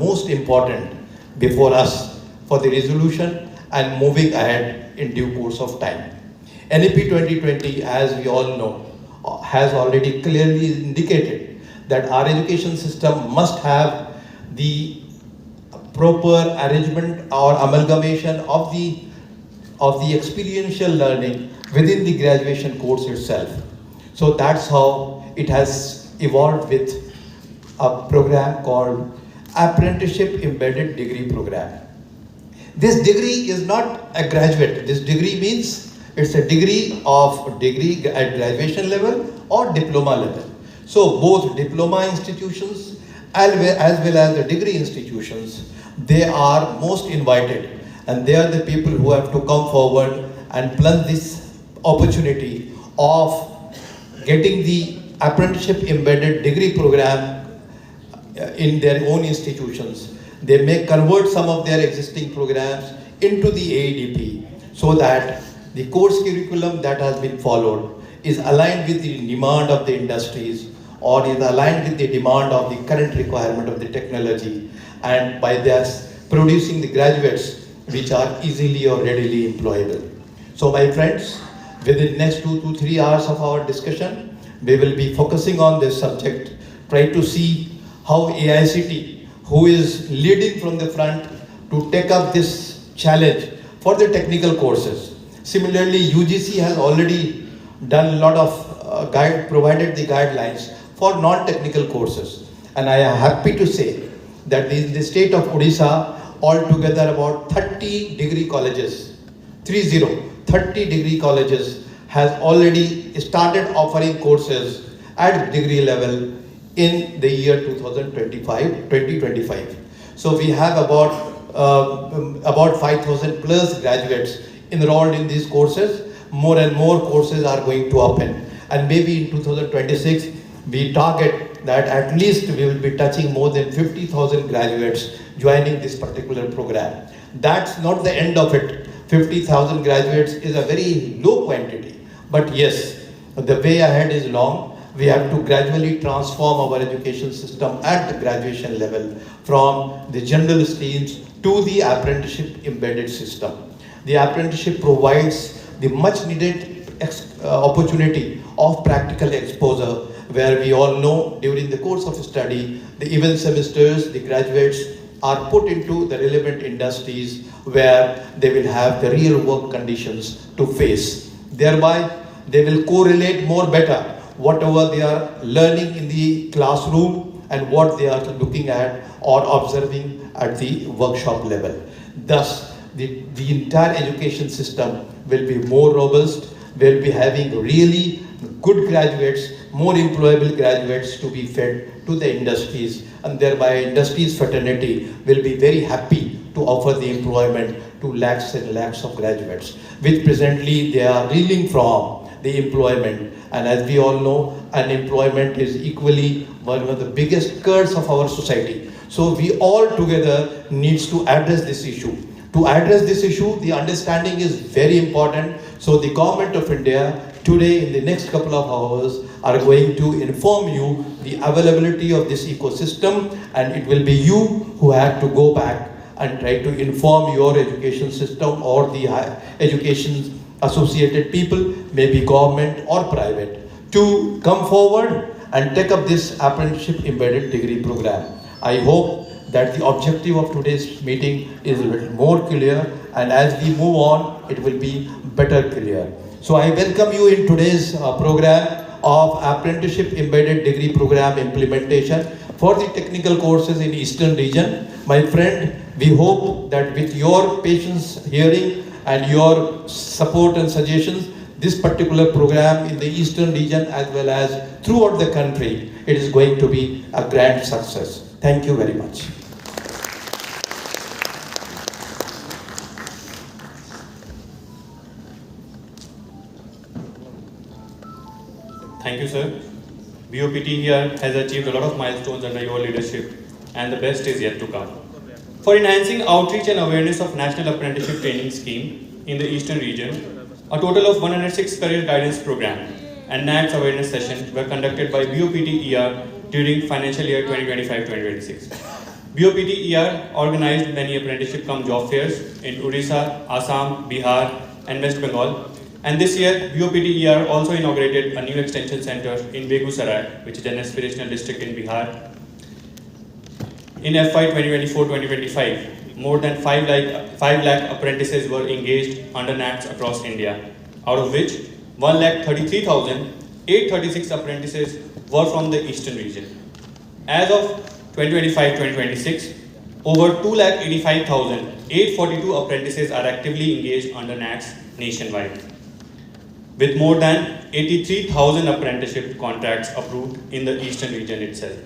most important before us for the resolution and moving ahead in due course of time. NEP 2020, as we all know, has already clearly indicated that our education system must have the proper arrangement or amalgamation of the experiential learning within the graduation course itself. So that's how it has evolved with a program called Apprenticeship Embedded Degree Program. This degree is not a graduate. This degree means it's a degree at graduation level or diploma level. So both diploma institutions as well as the degree institutions, they are most invited, and they are the people who have to come forward and plunge this opportunity of getting the apprenticeship embedded degree program in their own institutions. They may convert some of their existing programs into the AEDP so that the course curriculum that has been followed is aligned with the demand of the industries or is aligned with the demand of the current requirement of the technology, and by thus producing the graduates which are easily or readily employable. So my friends, within next 2 to 3 hours of our discussion, we will be focusing on this subject, try to see how AICT, who is leading from the front to take up this challenge for the technical courses. Similarly, UGC has already done a lot of provided the guidelines for non-technical courses. And I am happy to say that in the state of Odisha, altogether about 30 degree colleges, 30 degree colleges has already started offering courses at degree level in the year 2025. So we have about 5,000 plus graduates enrolled in these courses. More and more courses are going to open, and maybe in 2026 we target that at least we will be touching more than 50,000 graduates joining this particular program. That's not the end of it. 50,000 graduates is a very low quantity, but yes, the way ahead is long. We have to gradually transform our education system at the graduation level from the general streams to the apprenticeship embedded system. The apprenticeship provides the much needed opportunity of practical exposure, where we all know during the course of study, the even semesters, the graduates are put into the relevant industries where they will have the real work conditions to face. Thereby, they will correlate more better whatever they are learning in the classroom and what they are looking at or observing at the workshop level. Thus, the entire education system will be more robust, will be having really good graduates, more employable graduates to be fed to the industries, and thereby industries fraternity will be very happy to offer the employment to lakhs and lakhs of graduates, which presently they are reeling from the employment. And as we all know, unemployment is equally one of the biggest curse of our society. So we all together needs to address this issue. To address this issue, the understanding is very important. So the government of India today, in the next couple of hours, are going to inform you the availability of this ecosystem, and it will be you who have to go back and try to inform your education system or the education associated people, maybe government or private, to come forward and take up this apprenticeship embedded degree program. I hope that the objective of today's meeting is a little more clear, and as we move on, it will be better clear. So I welcome you in today's program of Apprenticeship Embedded Degree Program implementation for the technical courses in Eastern region. My friend, we hope that with your patience hearing and your support and suggestions, this particular program in the Eastern region as well as throughout the country, it is going to be a grand success. Thank you very much. Thank you, sir. BOPT here has achieved a lot of milestones under your leadership, and the best is yet to come. For enhancing outreach and awareness of National Apprenticeship Training Scheme in the Eastern region, a total of 106 career guidance program and NACS awareness sessions were conducted by BOPT ER during financial year 2025-2026. BOPT ER organized many apprenticeship cum job fairs in Odisha, Assam, Bihar, and West Bengal. And this year, BOPT ER also inaugurated a new extension center in Begusarai, which is an aspirational district in Bihar. In FY 2024-2025, more than 5 lakh apprentices were engaged under NATS across India, out of which 1,33,836 apprentices were from the eastern region. As of 2025-2026, over 2,85,842 apprentices are actively engaged under NATS nationwide, with more than 83,000 apprenticeship contracts approved in the eastern region itself.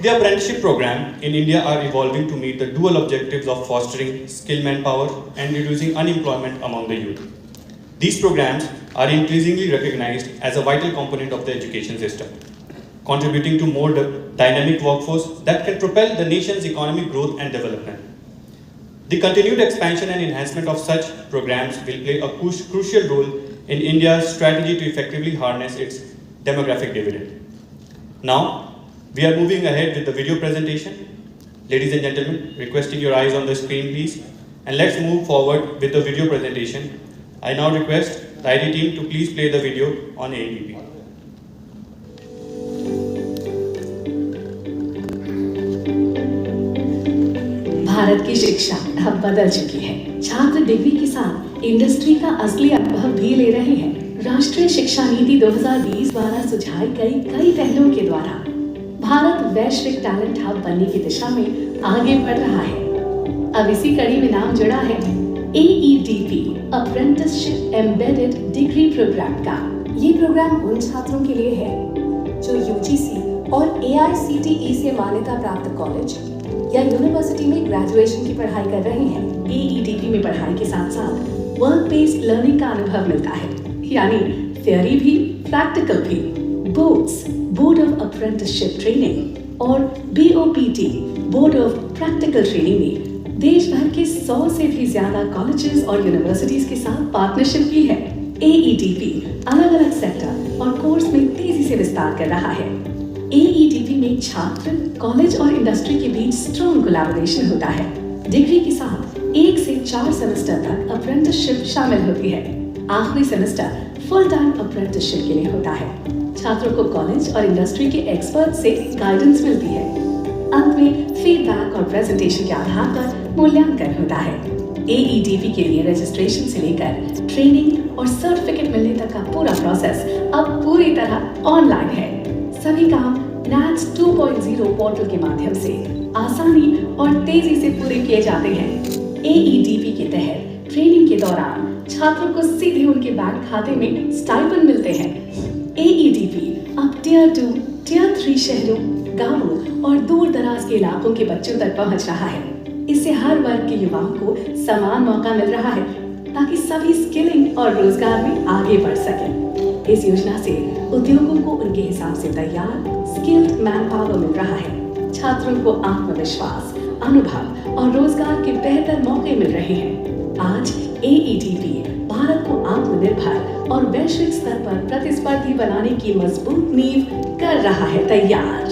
The apprenticeship program in India are evolving to meet the dual objectives of fostering skilled manpower and reducing unemployment among the youth. These programs are increasingly recognized as a vital component of the education system, contributing to more dynamic workforce that can propel the nation's economic growth and development. The continued expansion and enhancement of such programs will play a crucial role in India's strategy to effectively harness its demographic dividend. Now, we are moving ahead with the video presentation. Ladies and gentlemen, requesting your eyes on the screen, please. And let's move forward with the video presentation. I now request the IT team to please play the video on AEDP. Bharat की शिक्षा अब बदल चुकी है। छात्र degree के साथ industry का असली अनुभव भी ले रहे हैं। राष्ट्रीय शिक्षा नीति 2020 द्वारा सुझाई गई कई पहलों के द्वारा भारत वैश्विक टैलेंट हब बनने की दिशा में आगे बढ़ रहा है। अब इसी कड़ी में नाम जुड़ा है AEDP apprenticeship embedded degree program का। ये प्रोग्राम उन छात्रों के लिए है जो UGC और AICTE से मान्यता प्राप्त कॉलेज या यूनिवर्सिटी में ग्रेजुएशन की पढ़ाई कर रहे हैं। AEDP में पढ़ाई के साथ साथ वर्क बेस्ड लर्निंग का अनुभव मिलता है, यानी थियोरी भी प्रैक्टिकल भी। Boards board of apprenticeship training और BOPT board of practical training ने देश भर के 100 से भी ज्यादा कॉलेजेस और यूनिवर्सिटीज के साथ पार्टनरशिप की है। AEDP अलग अलग सेक्टर और कोर्स में तेजी से विस्तार कर रहा है। AEDP में छात्र, कॉलेज और इंडस्ट्री के बीच स्ट्रॉन्ग कोलैबोरेशन होता है। डिग्री के साथ 1 से 4 सेमेस्टर तक अप्रेंटिसशिप शामिल होती है। आखिरी सेमेस्टर फुल टाइम अप्रेंटिसशिप के लिए होता है। छात्रों को कॉलेज और इंडस्ट्री के एक्सपर्ट से गाइडेंस मिलती है। अंत में फीडबैक और प्रेजेंटेशन के आधार पर मूल्यांकन होता है। AEDP के लिए रजिस्ट्रेशन से लेकर ट्रेनिंग और सर्टिफिकेट मिलने तक का पूरा प्रोसेस अब पूरी तरह ऑनलाइन है। सभी काम NATS 2.0 पोर्टल के माध्यम से आसानी और तेजी से पूरे किए जाते हैं। AEDP के तहत ट्रेनिंग के दौरान छात्रों को सीधे उनके बैंक खाते में स्टाइपेंड मिलते हैं। AEDP अब टियर 2, टियर 3 शहरों, गांवों और दूर दराज के इलाकों के बच्चों तक पहुंच रहा है। इससे हर वर्ग के युवाओं को समान मौका मिल रहा है ताकि सभी स्किलिंग और रोजगार में आगे बढ़ सकें। इस योजना से उद्योगों को उनके हिसाब से तैयार स्किल्ड मैन पावर मिल रहा है। छात्रों को आत्मविश्वास, अनुभव और रोजगार के बेहतर मौके मिल रहे हैं। आज AEDP भारत को आत्मनिर्भर और वैश्विक स्तर पर प्रतिस्पर्धी बनाने की मजबूत नींव कर रहा है तैयार।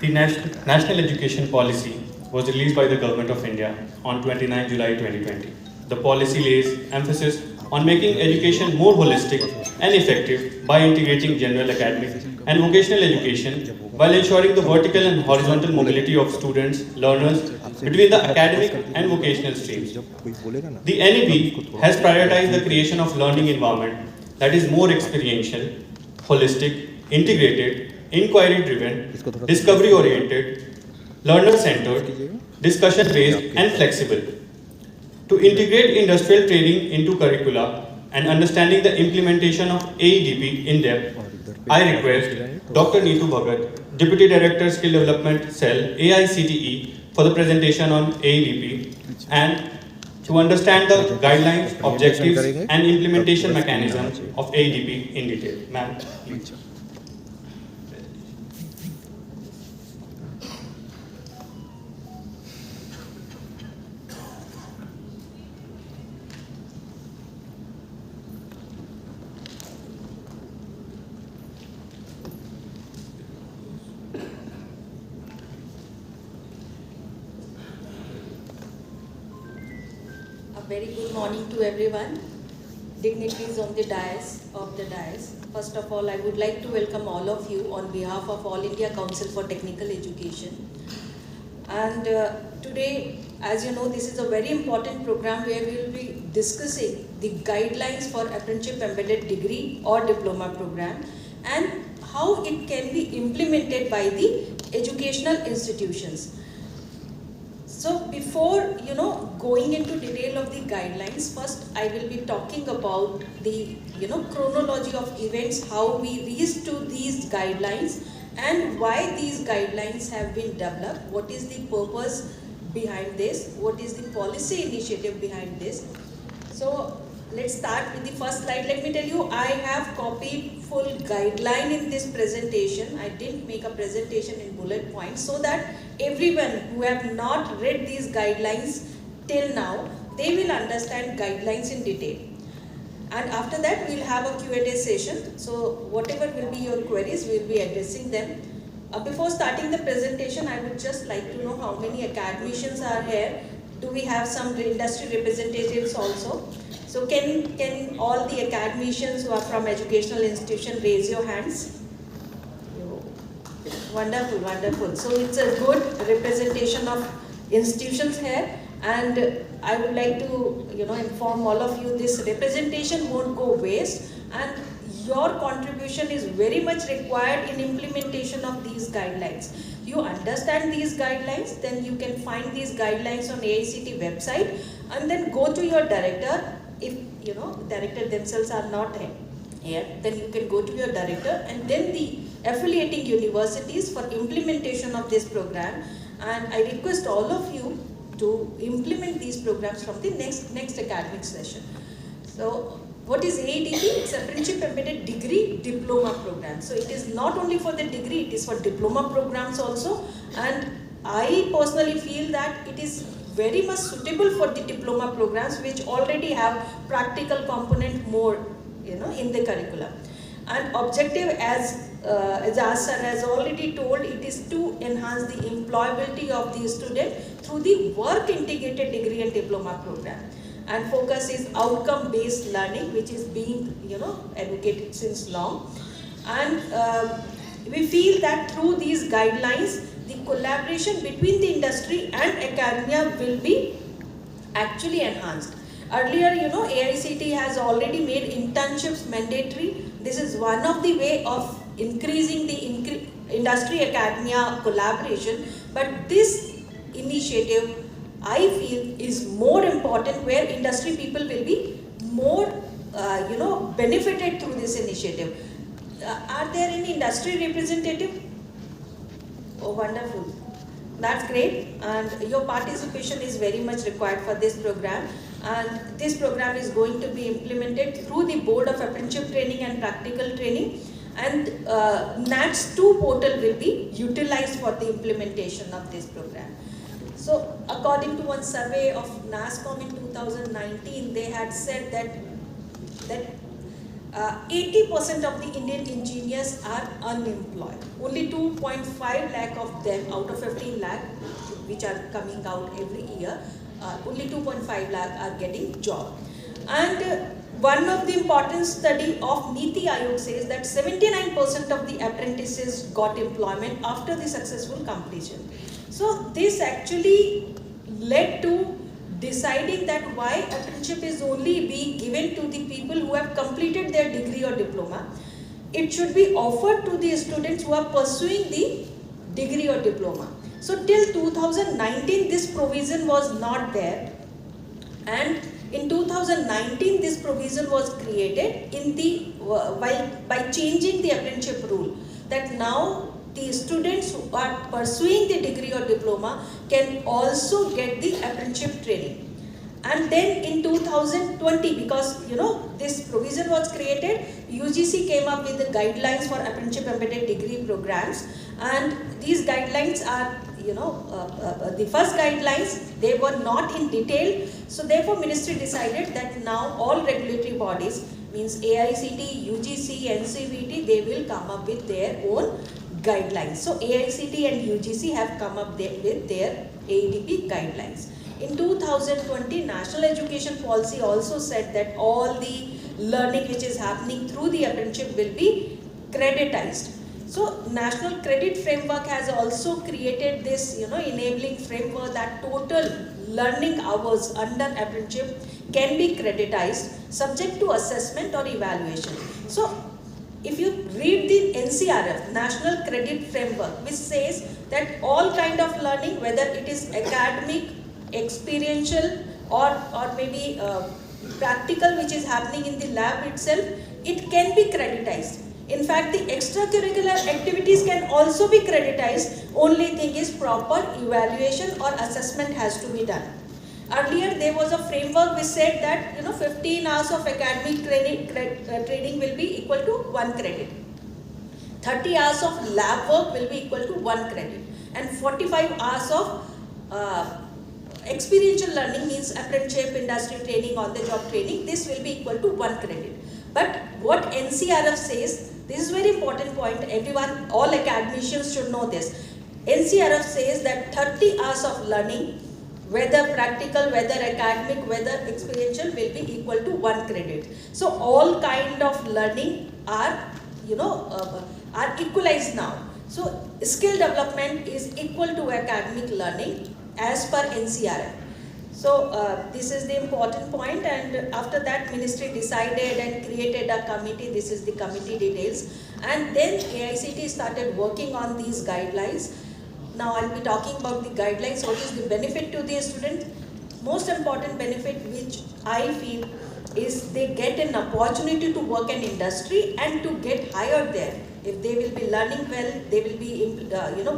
The National Education Policy was released by the Government of India on 29 July 2020. The policy lays emphasis on making education more holistic and effective by integrating general academic and vocational education while ensuring the vertical and horizontal mobility of students, learners between the academic and vocational streams. The NEP has prioritized the creation of learning environment that is more experiential, holistic, integrated, inquiry-driven, discovery-oriented, learner-centered, discussion-based and flexible. To integrate industrial training into curricula and understanding the implementation of AEDP in depth, I request Dr. Neetu Bhagat, Deputy Director Skill Development Cell, AICTE, for the presentation on AEDP and to understand the guidelines, objectives and implementation mechanism of AEDP in detail. Ma'am, please. very good morning to everyone. Dignitaries on the dais First of all, I would like to welcome all of you on behalf of All India Council for Technical Education. And today, as you know, this is a very important program where we will be discussing the guidelines for apprenticeship embedded degree or diploma program and how it can be implemented by the educational institutions. So before going into detail of the guidelines, first I will be talking about the chronology of events, how we reached to these guidelines and why these guidelines have been developed, what is the purpose behind this, what is the policy initiative behind this. So let's start with the first slide. Let me tell you, I have copied full guideline in this presentation. I didn't make a presentation in bullet points so that everyone who have not read these guidelines till now, they will understand guidelines in detail. And after that, we'll have a Q&A session. So whatever will be your queries, we'll be addressing them. Before starting the presentation, I would just like to know how many academicians are here. Do we have some industry representatives also? So can all the academicians who are from educational institution raise your hands? Wonderful, wonderful. So it's a good representation of institutions here, and I would like to inform all of you, this representation won't go waste, and your contribution is very much required in implementation of these guidelines. You understand these guidelines, then you can find these guidelines on AICT website and then go to your director. If director themselves are not here, then you can go to your director and then the affiliating universities for implementation of this program. And I request all of you to implement these programs from the next academic session. So what is AEDP? It's Apprenticeship Embedded Degree Diploma Program. So it is not only for the degree, it is for diploma programs also. And I personally feel that it is very much suitable for the diploma programs which already have practical component more in the curriculum. And objective, as sir has already told, it is to enhance the employability of the student through the work integrated degree and diploma program. And focus is outcome based learning, which is being advocated since long. And we feel that through these guidelines, the collaboration between the industry and academia will be actually enhanced. Earlier, AICT has already made internships mandatory. This is one of the way of increasing the industry academia collaboration. But this initiative, I feel, is more important, where industry people will be more, benefited through this initiative. Are there any industry representative? Oh, wonderful. That's great. And your participation is very much required for this program. And this program is going to be implemented through the Board of Apprenticeship Training and Practical Training. And NATS 2 portal will be utilized for the implementation of this program. So according to one survey of NASCOM in 2019, they had said that 80% of the Indian engineers are unemployed. Only 2.5 lakh of them out of 15 lakh, which are coming out every year, only 2.5 lakh are getting job. And one of the important study of Niti Aayog says that 79% of the apprentices got employment after the successful completion. So this actually led to deciding that why apprenticeship is only being given to the people who have completed their degree or diploma. It should be offered to the students who are pursuing the degree or diploma. So till 2019 this provision was not there, and in 2019 this provision was created in the by changing the apprenticeship rule, that now the students who are pursuing the degree or diploma can also get the apprenticeship training. And then in 2020, because this provision was created, UGC came up with the guidelines for apprenticeship embedded degree programs, and these guidelines are the first guidelines, they were not in detail. So therefore ministry decided that now all regulatory bodies, means AICT, UGC, NCVT, they will come up with their own guidelines. So AICT and UGC have come up with their AEDP guidelines. in 2020, National Education Policy also said that all the learning which is happening through the apprenticeship will be creditized. So National Credit Framework has also created this, enabling framework that total learning hours under apprenticeship can be creditized subject to assessment or evaluation. So if you read the NCRF, National Credit Framework, which says that all kind of learning, whether it is academic, experiential or maybe practical which is happening in the lab itself, it can be creditized. In fact, the extracurricular activities can also be creditized. Only thing is proper evaluation or assessment has to be done. Earlier there was a framework which said that 15 hours of academic training will be equal to 1 credit. 30 hours of lab work will be equal to 1 credit. And 45 hours of experiential learning, means apprenticeship, industry training, on the job training, this will be equal to 1 credit. But what NCRF says, this is very important point, everyone, all academicians should know this. NCRF says that 30 hours of learning, whether practical, whether academic, whether experiential, will be equal to 1 credit. So all kind of learning are, are equalized now. So skill development is equal to academic learning as per NCRF. So this is the important point, and after that ministry decided and created a committee. This is the committee details, and then AICT started working on these guidelines. Now I'll be talking about the guidelines. What is the benefit to the student? Most important benefit which I feel is they get an opportunity to work in industry and to get hired there. If they will be learning well, they will be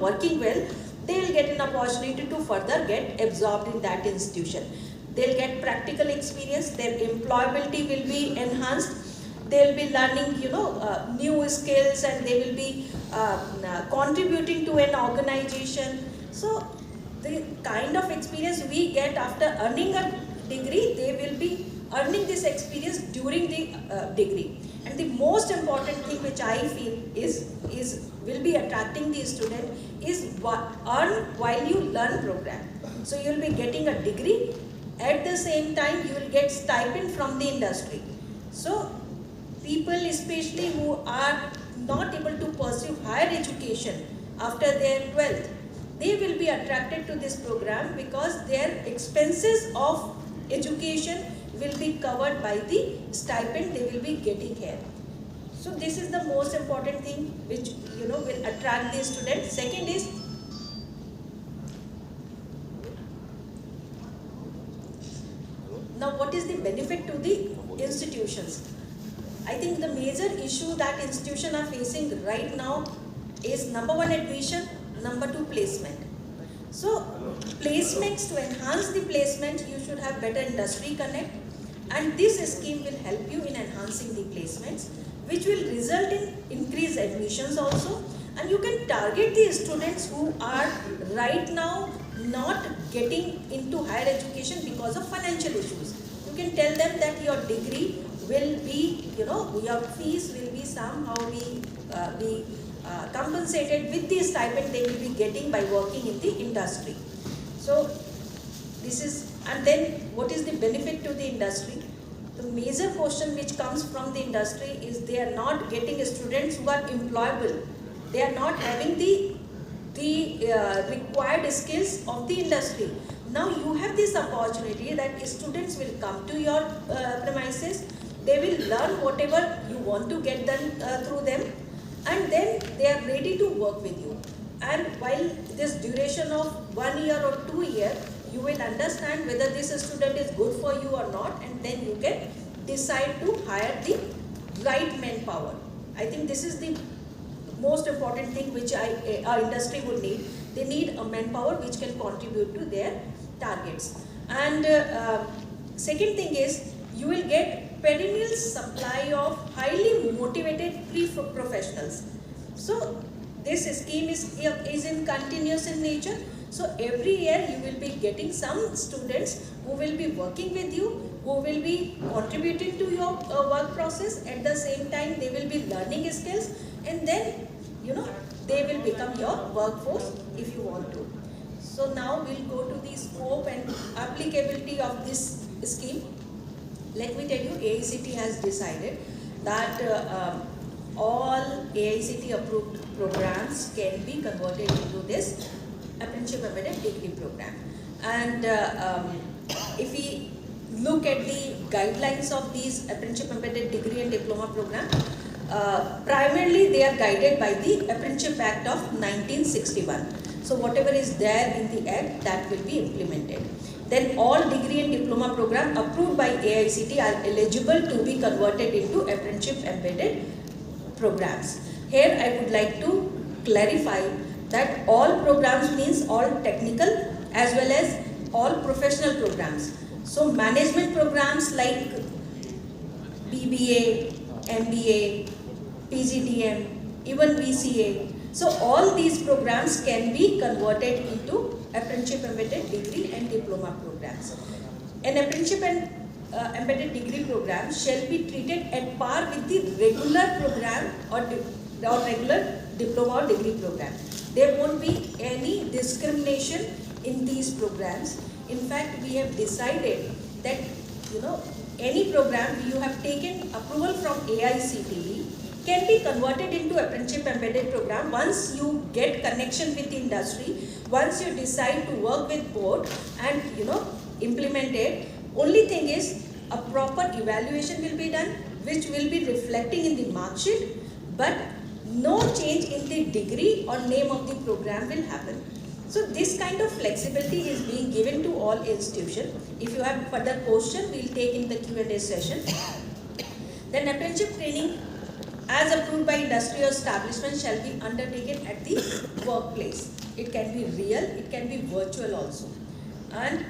working well, they will get an opportunity to further get absorbed in that institution. They'll get practical experience, their employability will be enhanced, they'll be learning new skills, and they will be contributing to an organization. So the kind of experience we get after earning a degree, they will be earning this experience during the degree. And the most important thing which I feel will be attracting the student is earn while you learn program. So you will be getting a degree, at the same time you will get stipend from the industry. So people especially who are not able to pursue higher education after their 12th, they will be attracted to this program because their expenses of education will be covered by the stipend they will be getting here. So this is the most important thing which will attract the students. Second is, now what is the benefit to the institutions? I think the major issue that institutions are facing right now is number 1 admission, number 2 placement. So placements, to enhance the placement, you should have better industry connect, and this scheme will help you in enhancing the placements, which will result in increased admissions also, and you can target the students who are right now not getting into higher education because of financial issues. You can tell them that your degree will be, your fees will be somehow be compensated with the stipend they will be getting by working in the industry. So this is, and then what is the benefit to the industry? The major question which comes from the industry is they are not getting students who are employable. They are not having the required skills of the industry. Now you have this opportunity that students will come to your premises, they will learn whatever you want to get done through them, and then they are ready to work with you. And while this duration of 1 year or 2 years, you will understand whether this student is good for you or not, and then you can decide to hire the right manpower. I think this is the most important thing which our industry would need. They need a manpower which can contribute to their targets. And second thing is, you will get perennial supply of highly motivated professionals. So this scheme is in continuous in nature. So every year you will be getting some students who will be working with you, who will be contributing to your work process. At the same time, they will be learning skills, and then they will become your workforce if you want to. So now we'll go to the scope and applicability of this scheme. Let me tell you, AICT has decided that all AICT approved programs can be converted into this apprenticeship embedded degree program. And if we look at the guidelines of these apprenticeship embedded degree and diploma program, primarily they are guided by the Apprenticeship Act of 1961. So whatever is there in the act, that will be implemented. Then all degree and diploma program approved by AICT are eligible to be converted into apprenticeship embedded programs. Here I would like to clarify that all programs means all technical as well as all professional programs. So management programs like BBA, MBA, PGDM, even BCA. So all these programs can be converted into apprenticeship embedded degree and diploma programs. An apprenticeship and embedded degree program shall be treated at par with the regular program or regular diploma or degree program. There won't be any discrimination in these programs. In fact, we have decided that any program you have taken approval from AICTE can be converted into apprenticeship embedded program once you get connection with the industry, once you decide to work with board and implement it. Only thing is a proper evaluation will be done which will be reflecting in the mark sheet, but no change in the degree or name of the program will happen. So this kind of flexibility is being given to all institutions. If you have further question, we'll take in the Q&A session. Then apprenticeship training as approved by industry or establishment shall be undertaken at the workplace. It can be real, it can be virtual also. And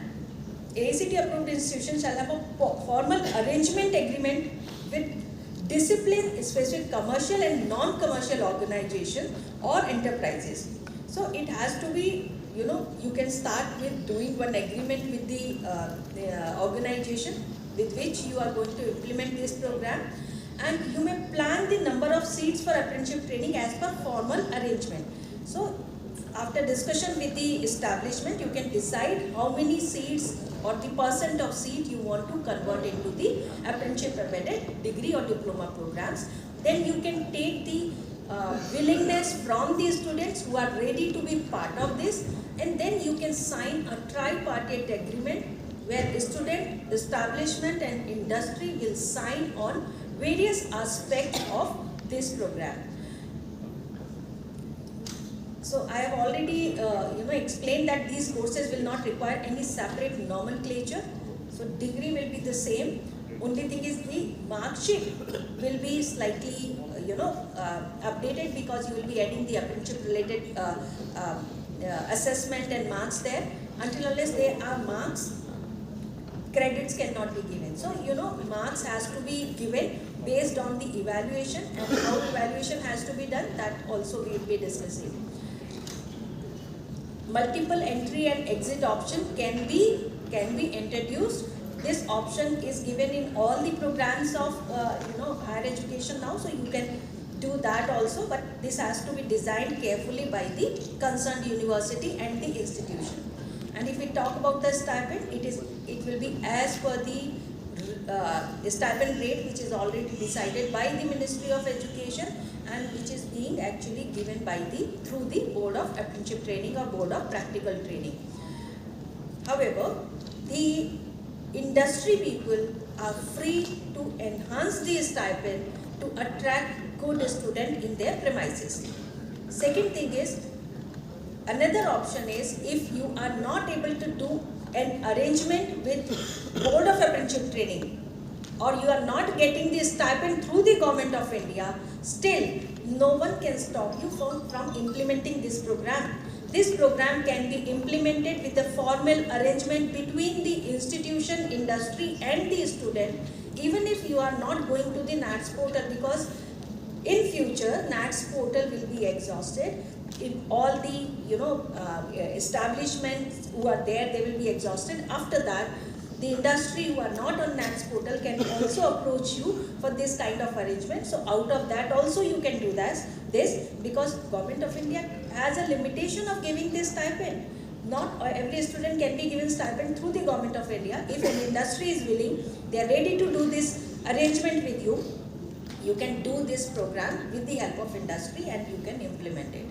AICT approved institution shall have a formal arrangement agreement with discipline specific commercial and non-commercial organization or enterprises. So it has to be, you can start with doing one agreement with the organization with which you are going to implement this program, and you may plan the number of seats for apprenticeship training as per formal arrangement. So after discussion with the establishment, you can decide how many seats or the percent of seat you want to convert into the apprenticeship embedded degree or diploma programs. Then you can take the willingness from the students who are ready to be part of this, and then you can sign a tripartite agreement where student, establishment and industry will sign on various aspects of this program. So I have already explained that these courses will not require any separate nomenclature. So degree will be the same. Only thing is the mark sheet will be slightly updated because you will be adding the apprenticeship related assessment and marks there. Until unless there are marks, credits cannot be given. So marks has to be given based on the evaluation, and how evaluation has to be done, that also we will be discussing. Multiple entry and exit option can be introduced. This option is given in all the programs of higher education now, so you can do that also, but this has to be designed carefully by the concerned university and the institution. And if we talk about the stipend, it will be as per the stipend rate which is already decided by the Ministry of Education and which is being actually given by through the Board of Apprenticeship Training or Board of Practical Training. However, the industry people are free to enhance the stipend to attract good students in their premises. Second thing is, another option is, if you are not able to do an arrangement with Board of Apprenticeship Training, or you are not getting the stipend through the Government of India, still no one can stop you from implementing this program. This program can be implemented with a formal arrangement between the institution, industry and the student, even if you are not going to the NATS portal, because in future NATS portal will be exhausted. In all the establishments who are there, they will be exhausted. After that, the industry who are not on NATS portal can also approach you for this kind of arrangement. So out of that also you can do this, because Government of India has a limitation of giving this stipend. Not every student can be given stipend through the government of India. If an industry is willing, they are ready to do this arrangement with you. You can do this program with the help of industry and you can implement it.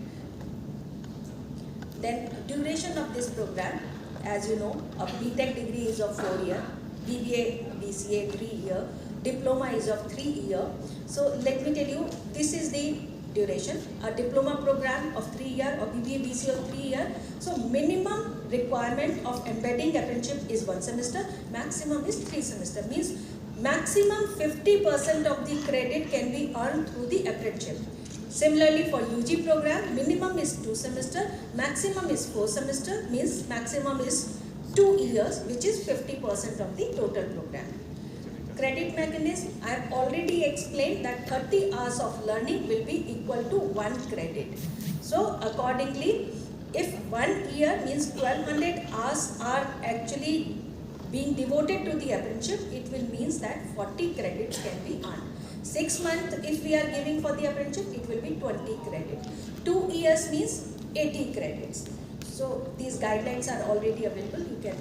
Then duration of this program, as you know, a BTech degree is of 4 years, BBA, BCA 3 years, diploma is of 3 years. So let me tell you, this is the duration. A diploma program of 3 years or BBA, BCA of 3 years. So minimum requirement of embedding apprenticeship is 1 semester, maximum is 3 semester. Means maximum 50% of the credit can be earned through the apprenticeship. Similarly for UG program, minimum is 2 semester, maximum is 4 semester, means maximum is 2 years, which is 50% of the total program. Credit mechanism, I have already explained that 30 hours of learning will be equal to 1 credit. So accordingly, if 1 year means 1200 hours are actually being devoted to the apprenticeship, it will means that 40 credits can be earned. 6 months if we are giving for the apprenticeship, it will be 20 credits. 2 years means 80 credits. So these guidelines are already available, you can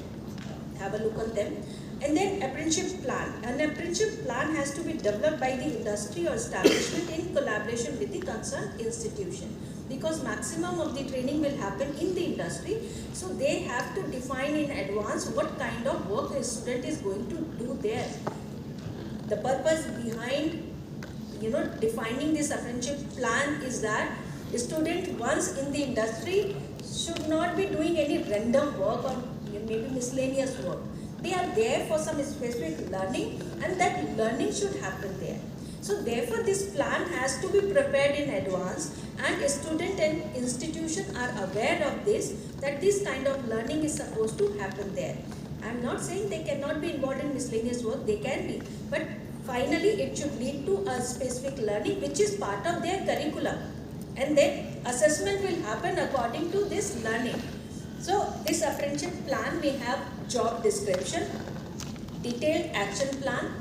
have a look on them. And then apprenticeship plan. An apprenticeship plan has to be developed by the industry or establishment in collaboration with the concerned institution. Because maximum of the training will happen in the industry, so they have to define in advance what kind of work a student is going to do there. The purpose behind defining this apprenticeship plan is that a student once in the industry should not be doing any random work or maybe miscellaneous work. They are there for some specific learning and that learning should happen there. So therefore this plan has to be prepared in advance and a student and institution are aware of this, that this kind of learning is supposed to happen there. I am not saying they cannot be involved in miscellaneous work, they can be, but finally it should lead to a specific learning which is part of their curriculum, and then assessment will happen according to this learning. So this apprenticeship plan may have job description, detailed action plan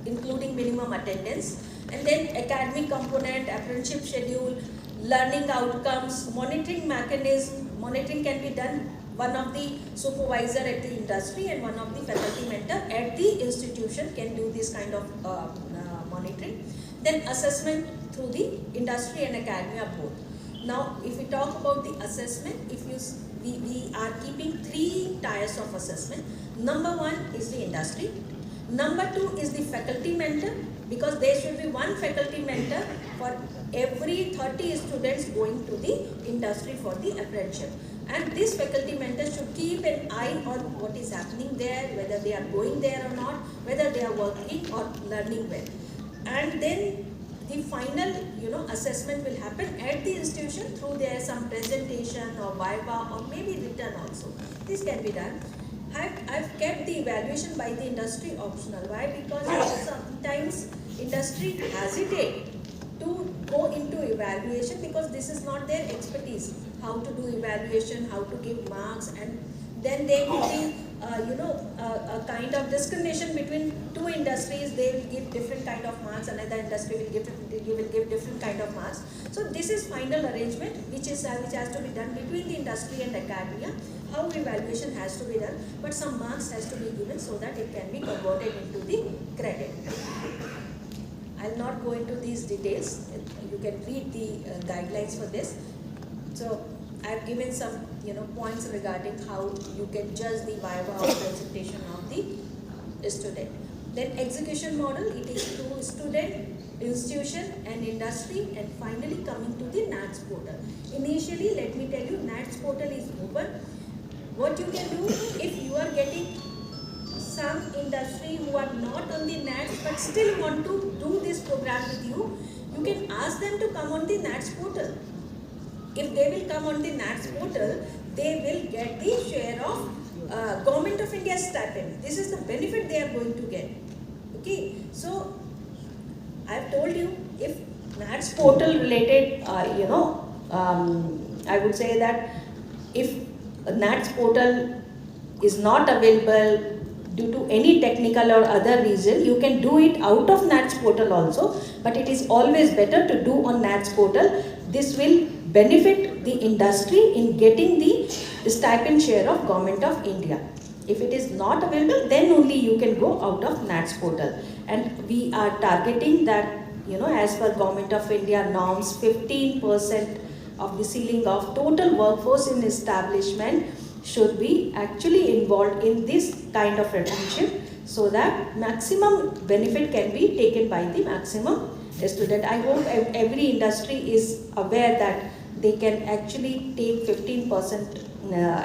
including minimum attendance, and then academic component, apprenticeship schedule, learning outcomes, monitoring mechanism. Monitoring can be done, one of the supervisor at the industry and one of the faculty mentor at the institution can do this kind of monitoring. Then assessment through the industry and academia both. Now if we talk about the assessment, we are keeping 3 tiers of assessment. Number 1 is the industry. Number 2 is the faculty mentor, because there should be 1 faculty mentor for every 30 students going to the industry for the apprenticeship. And this faculty mentor should keep an eye on what is happening there, whether they are going there or not, whether they are working or learning well. And then the final assessment will happen at the institution through there some presentation or viva or maybe written also. This can be done. I've kept the evaluation by the industry optional. Why? Because sometimes industry hesitate to go into evaluation because this is not their expertise. How to do evaluation, how to give marks, and then there will be a kind of discrimination between 2 industries. They will give different kind of marks, another industry will give different kind of marks. So this is final arrangement which has to be done between the industry and academia, how evaluation has to be done, but some marks has to be given so that it can be converted into the credit. I'll not go into these details. You can read the guidelines for this. So I've given some points regarding how you can judge the viva or presentation of the student. Then execution model, it is to student, institution and industry, and finally coming to the NATS portal. Initially, let me tell you, NATS portal is open. What you can do, if you are getting some industry who are not on the NATS but still want to do this program with you, you can ask them to come on the NATS portal. If they will come on the NATS portal, they will get the share of Government of India stipend. This is the benefit they are going to get. Okay, so I have told you, if NATS portal related, I would say that if NATS portal is not available due to any technical or other reason, you can do it out of NATS portal also, but it is always better to do on NATS portal. This will benefit the industry in getting the stipend share of Government of India. If it is not available, then only you can go out of NATS portal. And we are targeting that, as per Government of India norms, 15% of the ceiling of total workforce in establishment should be actually involved in this kind of apprenticeship, so that maximum benefit can be taken by the maximum student. I hope every industry is aware that they can actually take 15%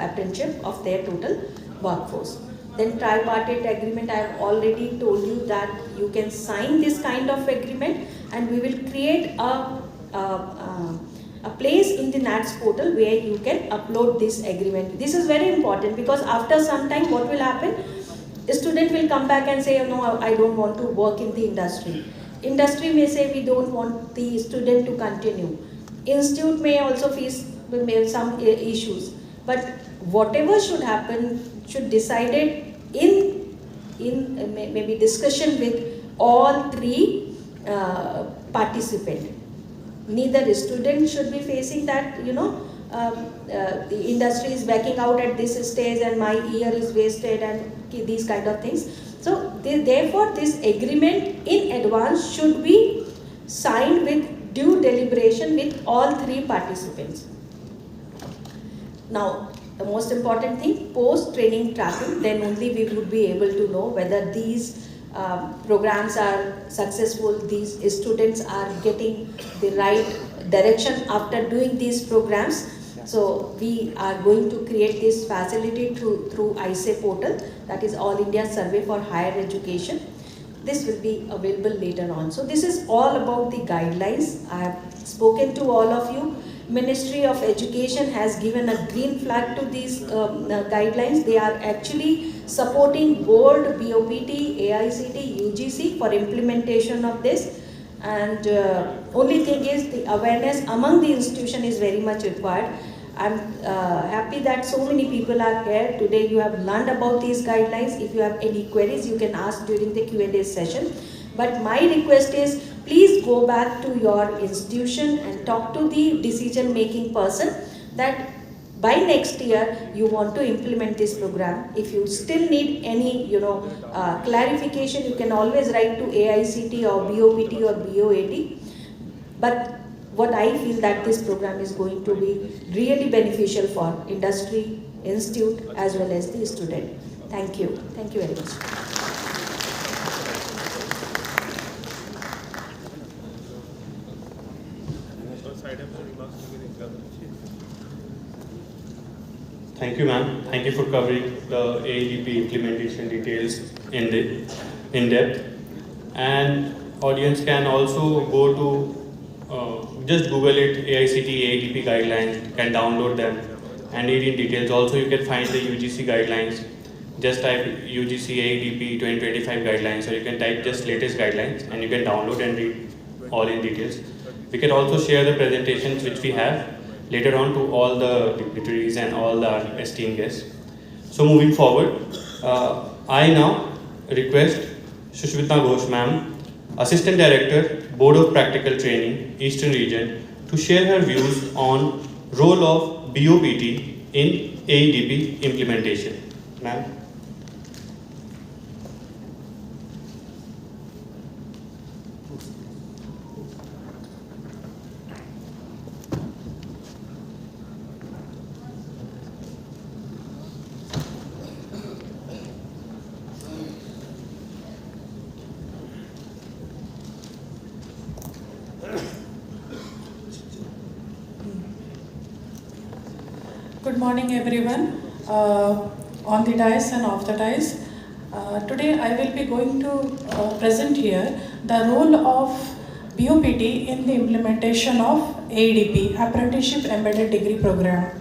apprenticeship of their total workforce. Then tripartite agreement, I have already told you that you can sign this kind of agreement, and we will create a place in the NATS portal where you can upload this agreement. This is very important, because after some time what will happen? A student will come back and say, no, I don't want to work in the industry. Industry may say we don't want the student to continue. Institute may also face some issues. But whatever should happen should decided in maybe discussion with all three participants. Neither student should be facing that, the industry is backing out at this stage and my year is wasted and these kind of things. So therefore this agreement in advance should be signed with due deliberation with all three participants. Now the most important thing, post-training tracking, then only we would be able to know whether these programs are successful, these students are getting the right direction after doing these programs. So we are going to create this facility through ISA portal, that is All India Survey for Higher Education. This will be available later on. So this is all about the guidelines. I have spoken to all of you. Ministry of Education has given a green flag to these guidelines. They are actually supporting board, BOPT, AICT, UGC for implementation of this. And only thing is the awareness among the institution is very much required. I'm happy that so many people are here. Today you have learned about these guidelines. If you have any queries, you can ask during the Q&A session. But my request is, please go back to your institution and talk to the decision-making person that by next year you want to implement this program. If you still need any clarification, you can always write to AICT or BOPT or BOAT. But what I feel that this program is going to be really beneficial for industry, institute as well as the student. Thank you. Thank you very much. Thank you, ma'am. Thank you for covering the AEDP implementation details in depth. And audience can also go to just Google it, AICT AEDP guidelines, can download them and read in details. Also, you can find the UGC guidelines. Just type UGC AEDP 2025 guidelines, or you can type just latest guidelines and you can download and read all in details. We can also share the presentations which we have later on to all the dignitaries and all our esteemed guests. So moving forward, I now request Sushmita Ghosh ma'am, Assistant Director, Board of Practical Training, Eastern Region, to share her views on role of BOPT in AEDP implementation. Ma'am. Good morning everyone, on the dais and off the dais. Today I will be going to present here the role of BOPT in the implementation of AEDP, Apprenticeship Embedded Degree Program.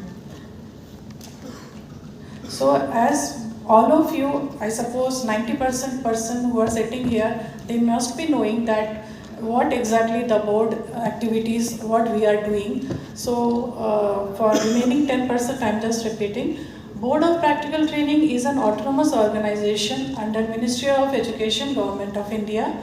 So as all of you, I suppose 90% person who are sitting here, they must be knowing that what exactly the board activities, what we are doing. So for remaining 10%, I'm just repeating. Board of Practical Training is an autonomous organization under Ministry of Education, Government of India.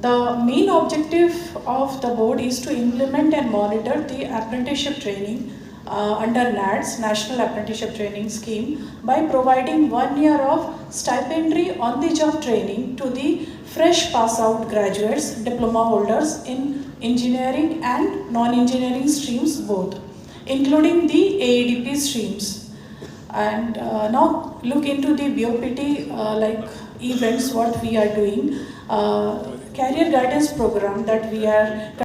The main objective of the board is to implement and monitor the apprenticeship training under NATS, National Apprenticeship Training Scheme, by providing 1 year of stipendary on-the-job training to the fresh pass-out graduates, diploma holders in engineering and non-engineering streams both, including the AEDP streams. And now look into the BOPT events what we are doing. Career guidance program that we are